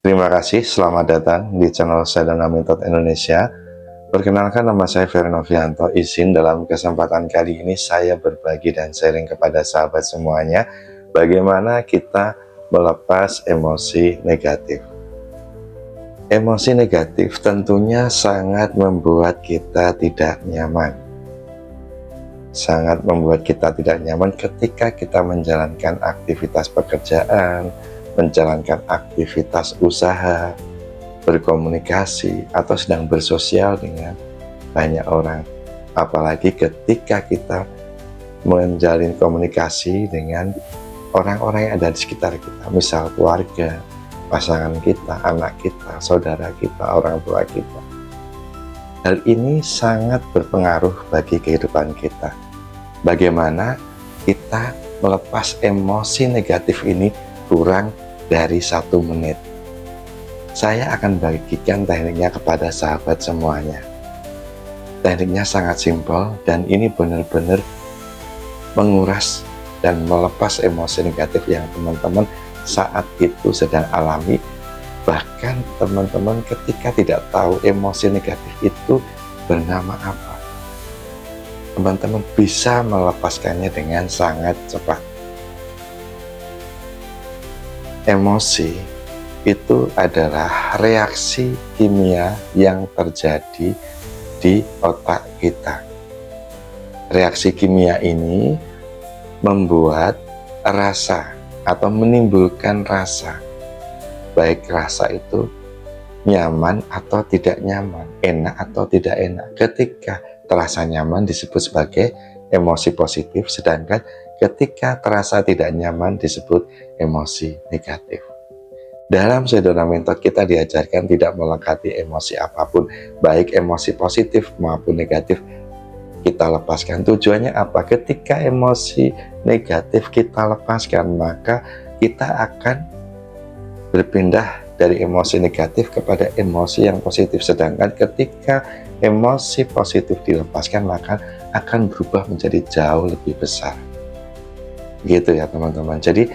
Terima kasih, selamat datang di channel Sadana Method Indonesia. Perkenalkan, nama saya Ferry Novianto. Izin dalam kesempatan kali ini saya berbagi dan sharing kepada sahabat semuanya bagaimana kita melepas emosi negatif. Emosi negatif tentunya sangat membuat kita tidak nyaman. Sangat membuat kita tidak nyaman ketika kita menjalankan aktivitas pekerjaan, menjalankan aktivitas usaha, berkomunikasi, atau sedang bersosial dengan banyak orang. Apalagi ketika kita menjalin komunikasi dengan orang-orang yang ada di sekitar kita, misal keluarga, pasangan kita, anak kita, saudara kita, orang tua kita. Hal ini sangat berpengaruh bagi kehidupan kita. Bagaimana kita melepas emosi negatif ini kurang dari 1 menit. Saya akan bagikan tekniknya kepada sahabat semuanya. Tekniknya sangat simpel dan ini benar-benar menguras dan melepas emosi negatif yang teman-teman saat itu sedang alami. Bahkan teman-teman ketika tidak tahu emosi negatif itu bernama apa, teman-teman bisa melepaskannya dengan sangat cepat. Emosi itu adalah reaksi kimia yang terjadi di otak kita. Reaksi kimia ini membuat rasa atau menimbulkan rasa. Baik rasa itu nyaman atau tidak nyaman, enak atau tidak enak. Ketika terasa nyaman disebut sebagai emosi positif, sedangkan ketika terasa tidak nyaman disebut emosi negatif. Dalam Sadana Method kita diajarkan tidak melekati emosi apapun, baik emosi positif maupun negatif kita lepaskan. Tujuannya apa? Ketika emosi negatif kita lepaskan, maka kita akan berpindah dari emosi negatif kepada emosi yang positif. Sedangkan ketika emosi positif dilepaskan, maka akan berubah menjadi jauh lebih besar. Gitu ya teman-teman. Jadi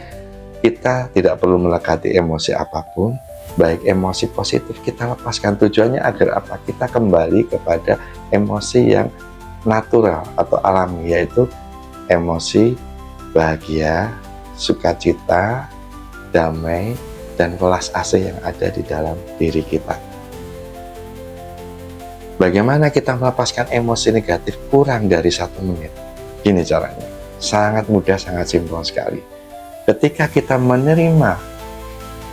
kita tidak perlu melekati emosi apapun, baik emosi positif kita lepaskan. Tujuannya agar apa? Kita kembali kepada emosi yang natural atau alami, yaitu emosi bahagia, sukacita, damai, dan welas asih yang ada di dalam diri kita. Bagaimana kita melepaskan emosi negatif kurang dari 1 menit? Gini caranya, sangat mudah, sangat simpel sekali. Ketika kita menerima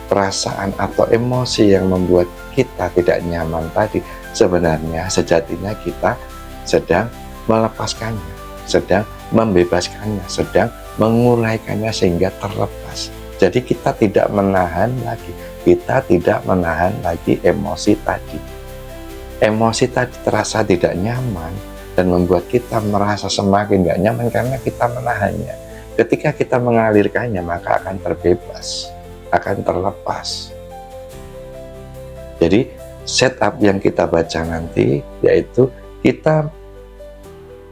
perasaan atau emosi yang membuat kita tidak nyaman tadi, sebenarnya sejatinya kita sedang melepaskannya, sedang membebaskannya, sedang menguraikannya sehingga terlepas. Jadi kita tidak menahan lagi, emosi tadi. Emosi tadi terasa tidak nyaman dan membuat kita merasa semakin gak nyaman karena kita menahannya. Ketika kita mengalirkannya, maka akan terbebas, akan terlepas. Jadi setup yang kita baca nanti yaitu kita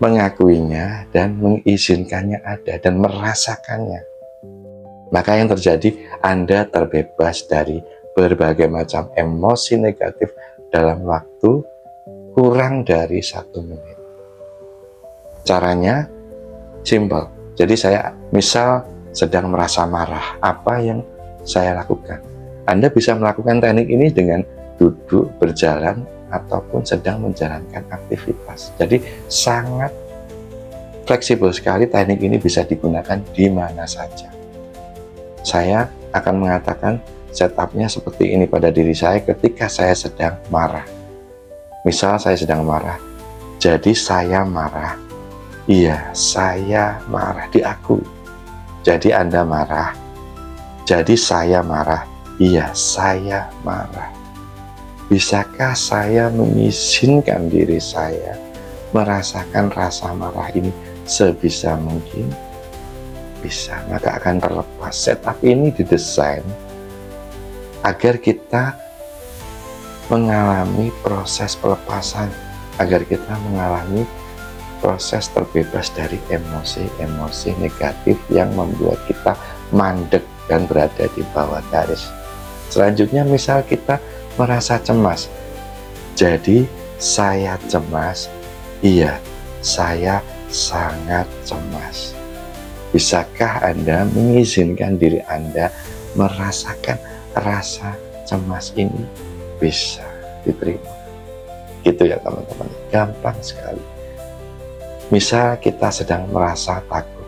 mengakuinya dan mengizinkannya ada dan merasakannya. Maka yang terjadi, Anda terbebas dari berbagai macam emosi negatif dalam waktu kurang dari 1 menit. Caranya simpel. Jadi saya misal sedang merasa marah, apa yang saya lakukan? Anda bisa melakukan teknik ini dengan duduk, berjalan, ataupun sedang menjalankan aktivitas. Jadi sangat fleksibel sekali, teknik ini bisa digunakan di mana saja. Saya akan mengatakan setupnya seperti ini pada diri saya ketika saya sedang marah. Misal saya sedang marah, jadi saya marah. Iya, saya marah, diakui. Jadi Anda marah, jadi saya marah. Iya, saya marah. Bisakah saya mengizinkan diri saya merasakan rasa marah ini sebisa mungkin? Bisa, maka akan terlepas. Setup ini didesain agar kita mengalami proses pelepasan, agar kita mengalami proses terbebas dari emosi-emosi negatif yang membuat kita mandek dan berada di bawah garis. Selanjutnya misal kita merasa cemas. Jadi saya cemas, iya saya sangat cemas. Bisakah Anda mengizinkan diri Anda merasakan rasa cemas ini? Bisa diterima. Gitu ya teman-teman, gampang sekali. Misal kita sedang merasa takut.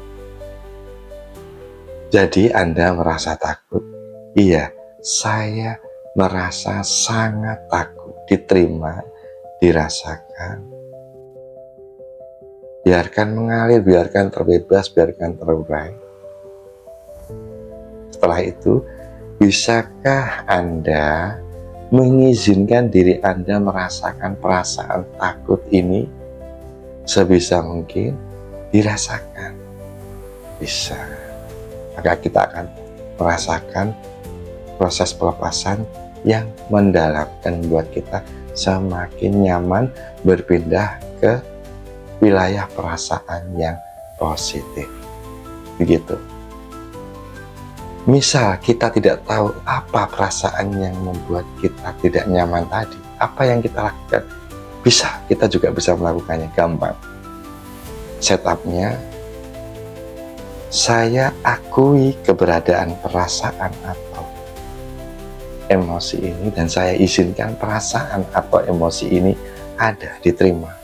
Jadi Anda merasa takut, iya saya merasa sangat takut. Diterima, dirasakan, biarkan mengalir, biarkan terbebas, biarkan terurai. Setelah itu, bisakah Anda mengizinkan diri Anda merasakan perasaan takut ini? Sebisa mungkin dirasakan. Bisa. Maka kita akan merasakan proses pelepasan yang mendalam dan membuat kita semakin nyaman berpindah ke wilayah perasaan yang positif. Begitu. Misal kita tidak tahu apa perasaan yang membuat kita tidak nyaman tadi, apa yang kita lakukan? Bisa, kita juga bisa melakukannya, gampang. Setupnya, saya akui keberadaan perasaan atau emosi ini dan saya izinkan perasaan atau emosi ini ada, diterima,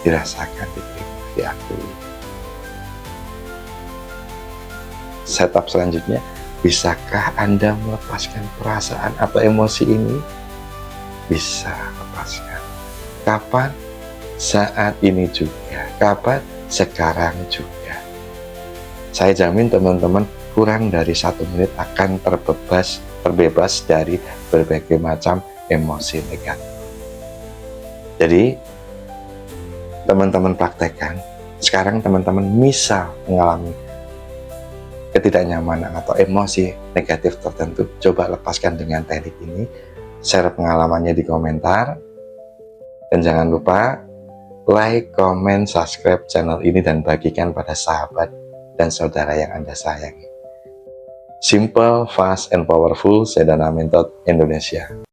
dirasakan, diterima, diakui. Setup selanjutnya, bisakah Anda melepaskan perasaan atau emosi ini? Bisa lepaskan. Kapan? Saat ini juga. Kapan? Sekarang juga. Saya jamin teman-teman kurang dari 1 menit akan terbebas dari berbagai macam emosi negatif. Jadi teman-teman praktekkan. Sekarang teman-teman misal mengalami ketidaknyamanan atau emosi negatif tertentu, coba lepaskan dengan teknik ini. Share pengalamannya di komentar. Dan jangan lupa like, comment, subscribe channel ini dan bagikan pada sahabat dan saudara yang Anda sayangi. Simple, fast, and powerful. Sedana Mentor Indonesia.